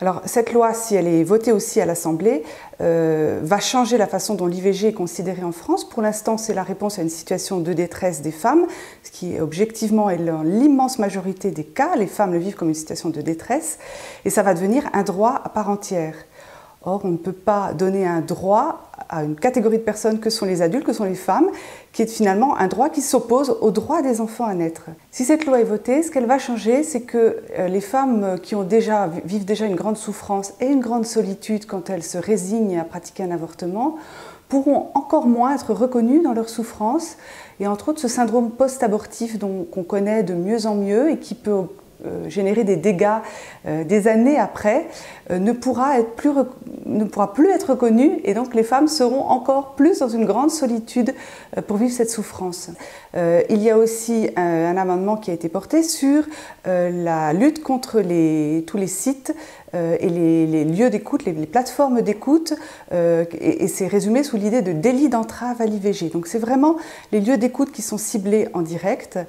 Alors cette loi, si elle est votée aussi à l'Assemblée, va changer la façon dont l'IVG est considérée en France. Pour l'instant, c'est la réponse à une situation de détresse des femmes, ce qui objectivement est dans l'immense majorité des cas. Les femmes le vivent comme une situation de détresse et ça va devenir un droit à part entière. Or, on ne peut pas donner un droit à une catégorie de personnes que sont les adultes, que sont les femmes, qui est finalement un droit qui s'oppose au droit des enfants à naître. Si cette loi est votée, ce qu'elle va changer, c'est que les femmes qui vivent déjà une grande souffrance et une grande solitude quand elles se résignent à pratiquer un avortement, pourront encore moins être reconnues dans leur souffrance. Et entre autres, ce syndrome post-abortif qu'on connaît de mieux en mieux et qui peut générer des dégâts des années après, ne pourra plus être reconnu et donc les femmes seront encore plus dans une grande solitude pour vivre cette souffrance. Il y a aussi un amendement qui a été porté sur la lutte contre tous les sites et les lieux d'écoute, les plateformes d'écoute, et c'est résumé sous l'idée de délit d'entrave à l'IVG. Donc c'est vraiment les lieux d'écoute qui sont ciblés en direct.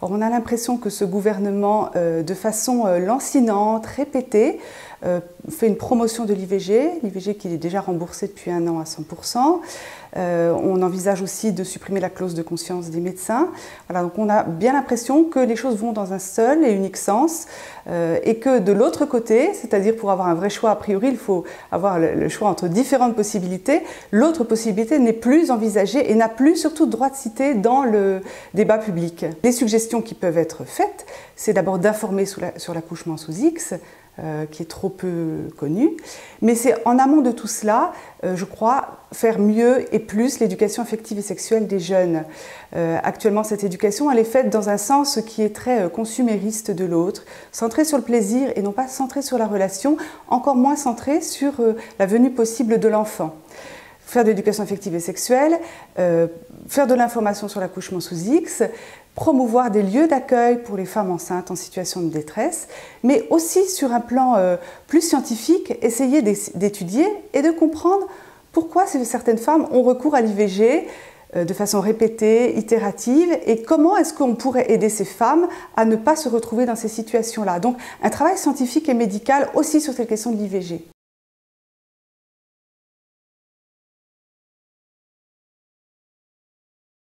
Or, on a l'impression que ce gouvernement, de façon lancinante, répétée, fait une promotion de l'IVG qui est déjà remboursée depuis 1 an à 100%. On envisage aussi de supprimer la clause de conscience des médecins. Voilà, donc on a bien l'impression que les choses vont dans un seul et unique sens et que de l'autre côté, c'est-à-dire pour avoir un vrai choix, a priori, il faut avoir le choix entre différentes possibilités. L'autre possibilité n'est plus envisagée et n'a plus surtout de droit de cité dans le débat public. Les suggestions qui peuvent être faites, c'est d'abord d'informer sur l'accouchement sous X, qui est trop peu connu. Mais c'est en amont de tout cela, je crois, faire mieux et plus l'éducation affective et sexuelle des jeunes. Actuellement, cette éducation, elle est faite dans un sens qui est très consumériste de l'autre, centré sur le plaisir et non pas centré sur la relation, encore moins centré sur la venue possible de l'enfant. Faire de l'éducation affective et sexuelle, faire de l'information sur l'accouchement sous X, promouvoir des lieux d'accueil pour les femmes enceintes en situation de détresse, mais aussi sur un plan plus scientifique, essayer d'étudier et de comprendre pourquoi certaines femmes ont recours à l'IVG de façon répétée, itérative, et comment est-ce qu'on pourrait aider ces femmes à ne pas se retrouver dans ces situations-là. Donc un travail scientifique et médical aussi sur cette question de l'IVG.